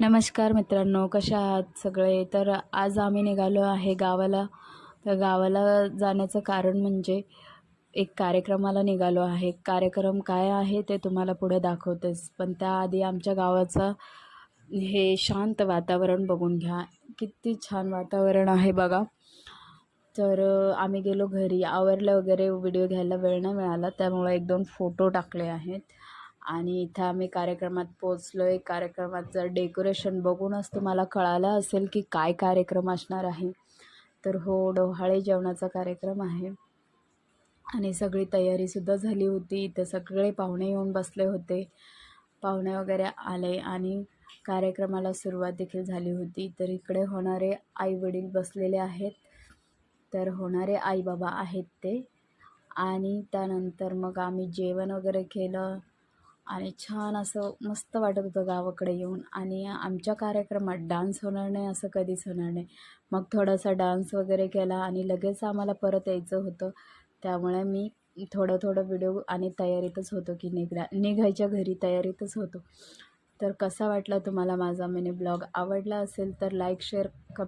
नमस्कार मित्रांनो, कशा आहात सगळे. तर आज आम्ही निघालो आहे गावाला. तर गावाला जाण्याचं कारण म्हणजे एक कार्यक्रमाला निघालो आहे. कार्यक्रम काय आहे ते तुम्हाला पुढे दाखवतेच, पण त्याआधी आमच्या गावाचं हे शांत वातावरण बघून घ्या. किती छान वातावरण आहे बघा. तर आम्ही गेलो घरी, आवरलं वगैरे. व्हिडिओ घ्यायला वेळ नाही मिळाला, त्यामुळे 1-2 फोटो टाकले आहेत. आणि इथं आम्ही कार्यक्रमात पोचलो आहे. कार्यक्रमाचं डेकोरेशन बघूनच तुम्हाला कळालं असेल की काय कार्यक्रम असणार आहे. तर हो, डोहाळे जेवणाचा कार्यक्रम आहे आणि सगळी तयारीसुद्धा झाली होती. इथं सगळे पाहुणे येऊन बसले होते. पाहुणे वगैरे आले आणि कार्यक्रमाला सुरुवात देखील झाली होती. तर इकडे होणारे आई-वडील बसलेले आहेत. तर होणारे आई-बाबा आहेत ते. आणि त्यानंतर मग आम्ही जेवण वगैरे केलं आणि छान असं मस्त वाटत होतं गावाकडे येऊन. आणि आमच्या कार्यक्रमात डान्स होणार नाही असं कधीच होणार नाही. मग थोडासा डान्स वगैरे केला आणि लगेच आम्हाला परत यायचं होतं. त्यामुळे मी थोडं व्हिडिओ आणि तयारीतच होतो की निघायच्या घरी तयारीतच होतो. तर कसा वाटला तुम्हाला माझा मिनी ब्लॉग? आवडला असेल तर लाईक, शेअर,